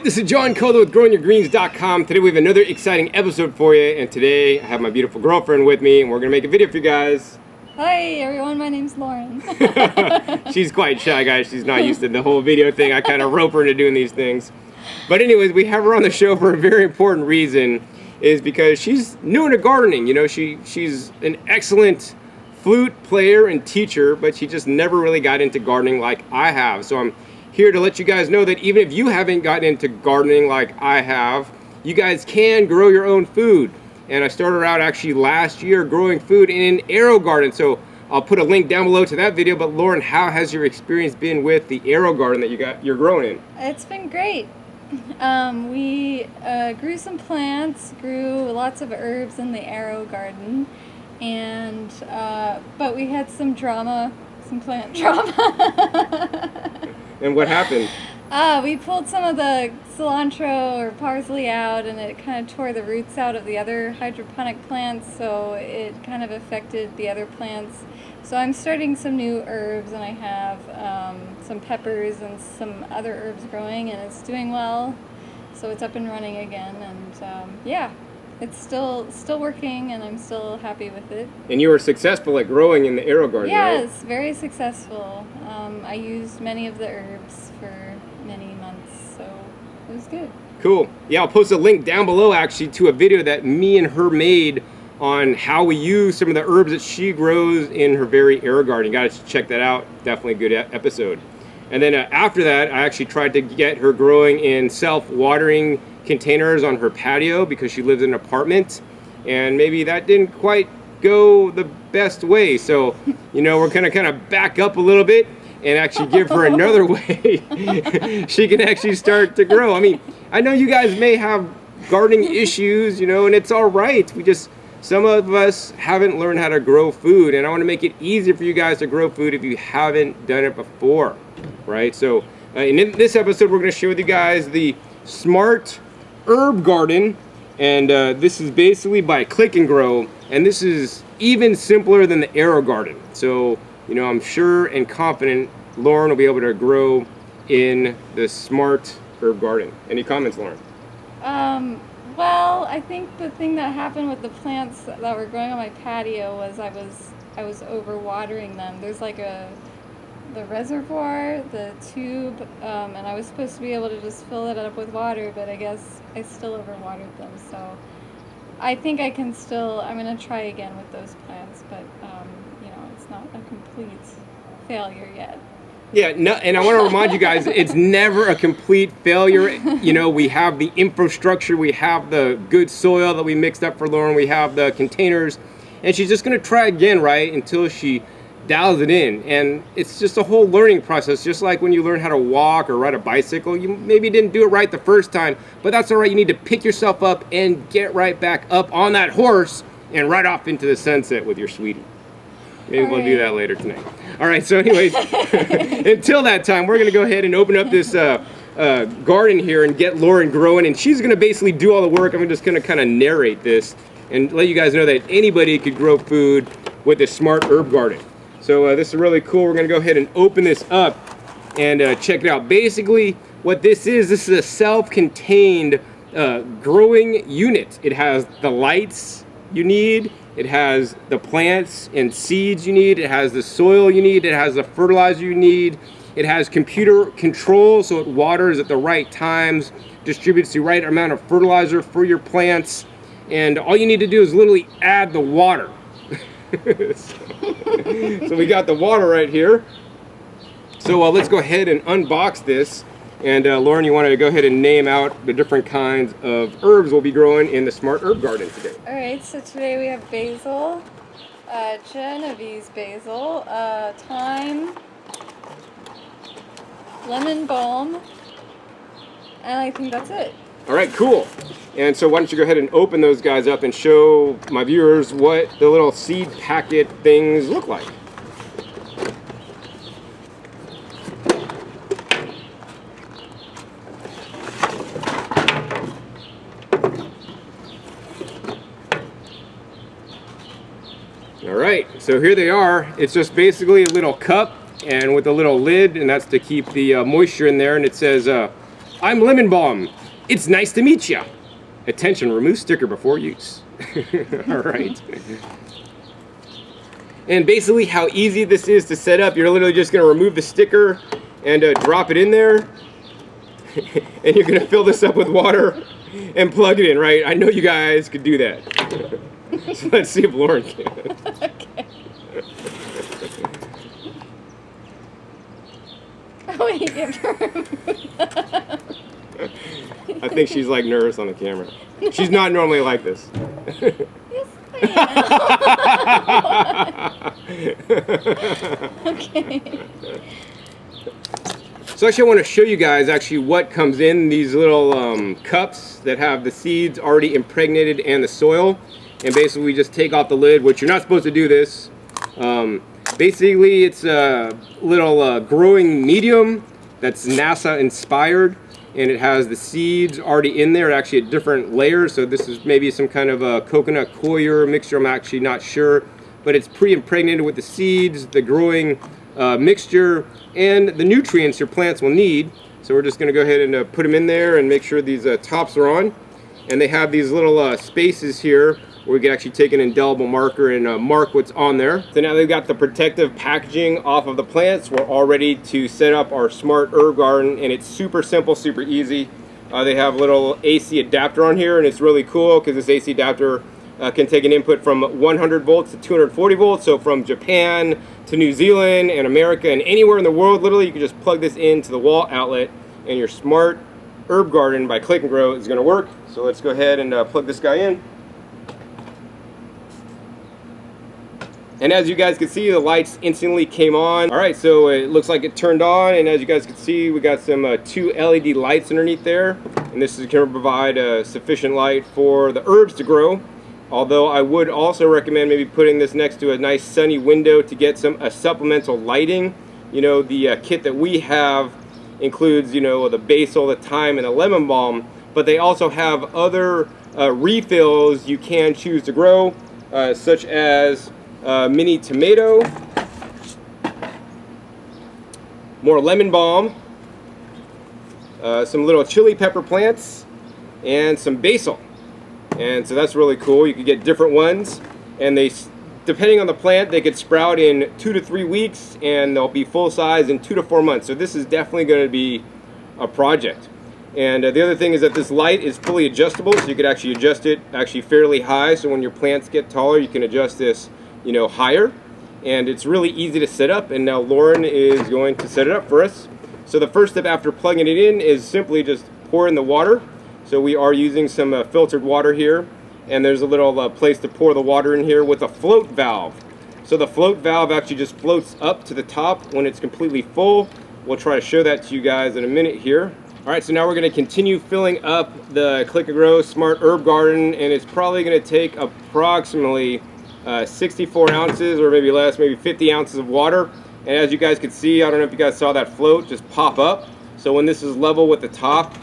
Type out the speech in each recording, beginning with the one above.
Alright, this is John Coda with GrowingYourGreens.com. Today we have another exciting episode for you, and today I have my beautiful girlfriend with me, and we're going to make a video for you guys. Hi everyone, my name's Lauren. She's quite shy, guys. She's not used to the whole video thing. I kind of rope her into doing these things. But anyways, we have her on the show for a very important reason, is because she's new into gardening. You know, she's an excellent flute player and teacher, but she just never really got into gardening like I have. So I'm here to let you guys know that even if you haven't gotten into gardening like I have, you guys can grow your own food. And I started out actually last year growing food in an AeroGarden. So I'll put a link down below to that video. But Lauren, how has your experience been with the AeroGarden that you're growing in? It's been great. We grew some plants, grew lots of herbs in the AeroGarden, and but we had some drama, some plant drama. And what happened? We pulled some of the cilantro or parsley out, and it kind of tore the roots out of the other hydroponic plants, so it kind of affected the other plants. So I'm starting some new herbs, and I have some peppers and some other herbs growing, and it's doing well. So it's up and running again, and yeah, it's still working, and I'm still happy with it. And you were successful at growing in the AeroGarden, yes, right? very successful. I used many of the herbs for many months, so it was good. Cool. Yeah, I'll post a link down below actually to a video that me and her made on how we use some of the herbs that she grows in her very AeroGarden. You guys should check that out. Definitely a good episode. And then after that, I actually tried to get her growing in self-watering containers on her patio because she lives in an apartment, and maybe that didn't quite go the best way. So, you know, we're gonna kind of back up a little bit and actually give her another way she can actually start to grow. I mean, I know you guys may have gardening issues, you know, and it's all right. Some of us haven't learned how to grow food, and I want to make it easier for you guys to grow food if you haven't done it before, right? So in this episode, we're going to share with you guys the Smart Herb Garden, and this is basically by Click and Grow, and this is even simpler than the AeroGarden. So, you know, I'm sure and confident Lauren will be able to grow in the Smart Herb Garden. Any comments, Lauren? Well, I think the thing that happened with the plants that were growing on my patio was I was overwatering them. There's like the reservoir, the tube, and I was supposed to be able to just fill it up with water, but I guess I still overwatered them. So I think I'm going to try again with those plants, but you know, it's not a complete failure yet. Yeah, no, and I want to remind you guys, it's never a complete failure. You know, we have the infrastructure, we have the good soil that we mixed up for Lauren, we have the containers, and she's just going to try again, right, until she dials it in. And it's just a whole learning process, just like when you learn how to walk or ride a bicycle. You maybe didn't do it right the first time, but that's all right. You need to pick yourself up and get right back up on that horse and ride off into the sunset with your sweetie. Maybe we'll do that later tonight. All right, so anyways, until that time, we're going to go ahead and open up this garden here and get Lauren growing. And she's going to basically do all the work. I'm just going to kind of narrate this and let you guys know that anybody could grow food with this Smart Herb Garden. So this is really cool. We're going to go ahead and open this up and check it out. Basically, what this is a self-contained growing unit. It has the lights you need. It has the plants and seeds you need. It has the soil you need. It has the fertilizer you need. It has computer control, so it waters at the right times, distributes the right amount of fertilizer for your plants, and all you need to do is literally add the water. So we got the water right here. So let's go ahead and unbox this. And Lauren, you wanted to go ahead and name out the different kinds of herbs we'll be growing in the Smart Herb Garden today. All right, so today we have basil, Genovese basil, thyme, lemon balm, and I think that's it. All right, cool. And so why don't you go ahead and open those guys up and show my viewers what the little seed packet things look like. All right, so here they are. It's just basically a little cup and with a little lid, and that's to keep the moisture in there. And it says I'm Lemon Balm. It's nice to meet ya. Attention, remove sticker before use. All right. And basically how easy this is to set up, you're literally just gonna remove the sticker and drop it in there. And you're gonna fill this up with water and plug it in, right? I know you guys could do that. So let's see if Lauren can. Okay. Oh, wait, you have to remove that. I think she's like nervous on the camera. She's not normally like this. Yes, I am. Okay. So actually I want to show you guys actually what comes in these little cups that have the seeds already impregnated and the soil. And basically we just take off the lid, which you're not supposed to do this. Basically it's a little growing medium that's NASA inspired, and it has the seeds already in there, actually at different layers. So this is maybe some kind of a coconut coir mixture, I'm actually not sure. But it's pre-impregnated with the seeds, the growing mixture, and the nutrients your plants will need. So we're just gonna go ahead and put them in there and make sure these tops are on. And they have these little spaces here where we can actually take an indelible marker and mark what's on there. So now they've got the protective packaging off of the plants. We're all ready to set up our smart herb garden, and it's super simple, super easy. They have a little AC adapter on here, and it's really cool because this AC adapter can take an input from 100 volts to 240 volts. So from Japan to New Zealand and America and anywhere in the world, literally you can just plug this into the wall outlet, and your smart herb garden by Click and Grow is going to work. So let's go ahead and plug this guy in. And as you guys can see, the lights instantly came on. All right, so it looks like it turned on, and as you guys can see, we got some 2 LED lights underneath there, and this is going to provide sufficient light for the herbs to grow. Although I would also recommend maybe putting this next to a nice sunny window to get some supplemental lighting. You know, the kit that we have includes, you know, the basil, the thyme, and the lemon balm, but they also have other refills you can choose to grow, such as mini tomato, more lemon balm, some little chili pepper plants, and some basil. And so that's really cool. You could get different ones, and they, depending on the plant, they could sprout in 2 to 3 weeks, and they'll be full size in 2 to 4 months. So this is definitely going to be a project. And the other thing is that this light is fully adjustable, so you could actually adjust it actually fairly high. So when your plants get taller, you can adjust this, you know, higher. And it's really easy to set up, and now Lauren is going to set it up for us. So the first step after plugging it in is simply just pour in the water. So we are using some filtered water here, and there's a little place to pour the water in here with a float valve. So the float valve actually just floats up to the top when it's completely full. We'll try to show that to you guys in a minute here. All right, so now we're going to continue filling up the Click and Grow Smart Herb Garden, and it's probably going to take approximately 64 ounces or maybe less, maybe 50 ounces of water. And as you guys can see, I don't know if you guys saw that float just pop up. So when this is level with the top,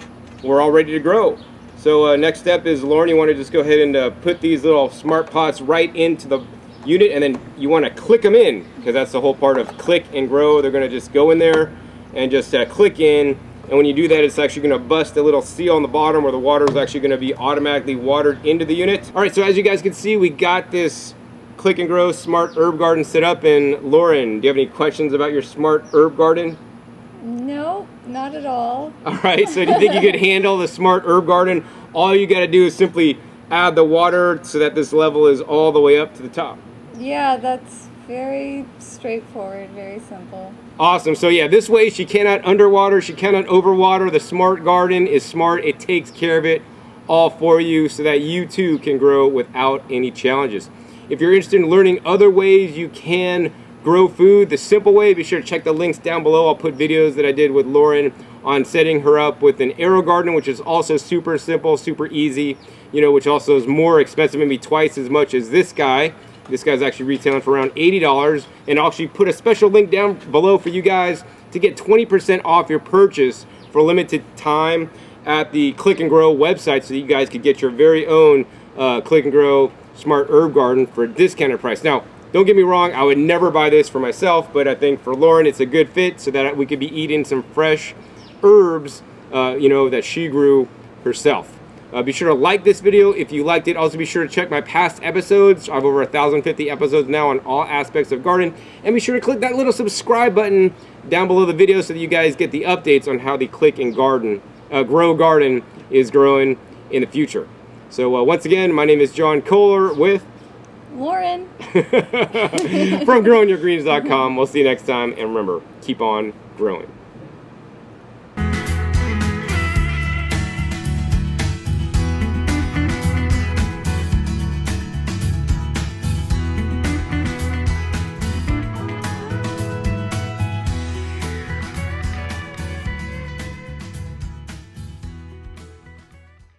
we're all ready to grow. So next step is, Lauren, you want to just go ahead and put these little smart pots right into the unit, and then you want to click them in, because that's the whole part of Click and Grow. They're going to just go in there and just click in. And when you do that, it's actually going to bust a little seal on the bottom where the water is actually going to be automatically watered into the unit. All right, so as you guys can see, we got this Click and Grow Smart Herb Garden set up. And Lauren, do you have any questions about your Smart Herb Garden? No, not at all. All right, so do you think you could handle the Smart Herb Garden? All you got to do is simply add the water so that this level is all the way up to the top. Yeah, that's very straightforward, very simple. Awesome. So yeah, this way she cannot underwater, she cannot overwater. The Smart Garden is smart. It takes care of it all for you so that you too can grow without any challenges. If you're interested in learning other ways you can grow food the simple way, be sure to check the links down below. I'll put videos that I did with Lauren on setting her up with an aero garden, which is also super simple, super easy, you know, which also is more expensive, maybe twice as much as this guy. This guy's actually retailing for around $80, and I'll actually put a special link down below for you guys to get 20% off your purchase for limited time at the Click and Grow website, so that you guys could get your very own Click and Grow Smart Herb Garden for a discounted price. Now, don't get me wrong, I would never buy this for myself, but I think for Lauren it's a good fit so that we could be eating some fresh herbs that she grew herself. Be sure to like this video if you liked it. Also, be sure to check my past episodes. I have over 1,050 episodes now on all aspects of garden. And be sure to click that little subscribe button down below the video so that you guys get the updates on how the Click and Grow Garden is growing in the future. So once again, my name is John Kohler with Lauren from growingyourgreens.com. We'll see you next time. And remember, keep on growing.